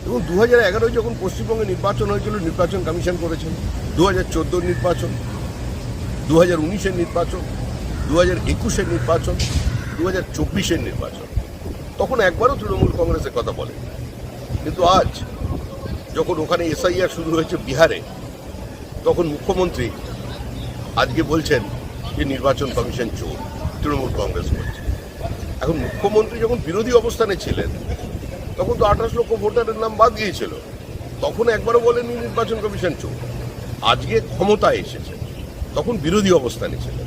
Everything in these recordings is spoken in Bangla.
এবং 2011 যখন পশ্চিমবঙ্গে নির্বাচন হয়েছিল, নির্বাচন কমিশন করেছেন। 2014 নির্বাচন, 2019-এর নির্বাচন, 2021-এর নির্বাচন, 2024-এর নির্বাচন, তখন একবারও তৃণমূল কংগ্রেসের কথা বলে। কিন্তু আজ যখন ওখানে এসআইআর শুরু হয়েছে বিহারে, তখন মুখ্যমন্ত্রী আজকে বলছেন যে নির্বাচন কমিশন চোর, তৃণমূল কংগ্রেস বলছে। এখন মুখ্যমন্ত্রী যখন বিরোধী অবস্থানে ছিলেন, তখন তো 28 লক্ষ ভোটারের নাম বাদ গিয়েছিল, তখন একবারও বলেননি নির্বাচন কমিশন চোর। আজকে ক্ষমতায় এসেছেন, তখন বিরোধী অবস্থানে ছিলেন,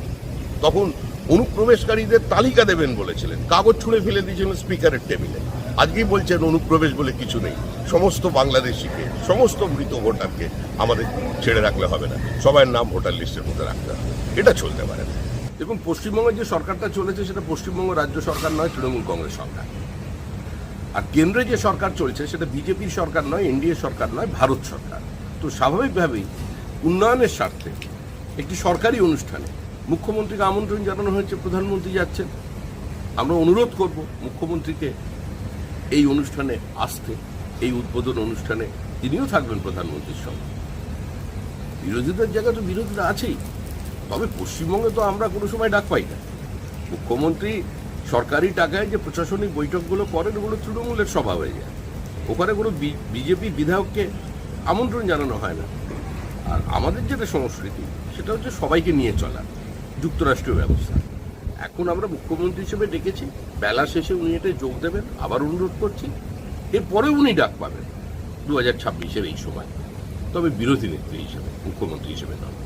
তখন অনুপ্রবেশকারীদের তালিকা দেবেন বলেছিলেন, কাগজ ছুঁড়ে ফেলে দিয়েছিলেন স্পিকারের টেবিলে। আজকেই বলছেন অনুপ্রবেশ বলে কিছু নেই, সমস্ত বাংলাদেশিকে, সমস্ত মৃত ভোটারকে আমাদের ছেড়ে রাখলে হবে না, সবার নাম ভোটার লিস্টের মধ্যে রাখতে হবে। এটা চলতে পারে না। দেখুন, পশ্চিমবঙ্গের যে সরকারটা চলেছে সেটা পশ্চিমবঙ্গ রাজ্য সরকার নয়, তৃণমূল কংগ্রেস সরকার। আর কেন্দ্রে যে সরকার চলছে সেটা বিজেপির সরকার নয়, এনডিএ সরকার নয়, ভারত সরকার। তো স্বাভাবিকভাবেই উন্নয়নের স্বার্থে একটি সরকারি অনুষ্ঠানে মুখ্যমন্ত্রীকে আমন্ত্রণ জানানো হয়েছে, প্রধানমন্ত্রী যাচ্ছেন। আমরা অনুরোধ করব মুখ্যমন্ত্রীকে এই অনুষ্ঠানে আসতে, এই উদ্বোধন অনুষ্ঠানে তিনিও থাকবেন প্রধানমন্ত্রীর সঙ্গে। বিরোধীদের জায়গা তো বিরোধীরা আছেই, তবে পশ্চিমবঙ্গে তো আমরা কোনো সময় ডাক পাই না। মুখ্যমন্ত্রী সরকারি টাকায় যে প্রশাসনিক বৈঠকগুলো করেন, ওগুলো তৃণমূলের স্বভাব হয়ে যায়। ওখানে কোনো বিজেপি বিধায়ককে আমন্ত্রণ জানানো হয় না। আর আমাদের যেটা সংস্কৃতি, সেটা হচ্ছে সবাইকে নিয়ে চলা, যুক্তরাষ্ট্রীয় ব্যবস্থা। এখন আমরা মুখ্যমন্ত্রী হিসেবে ডেকেছি, বেলা শেষে উনি এটা যোগ দেবেন, আবার অনুরোধ করছি। এরপরে উনি ডাক পাবেন 2026-এর এই সময়, তবে বিরোধী নেত্রী হিসেবে, মুখ্যমন্ত্রী হিসেবে নয়।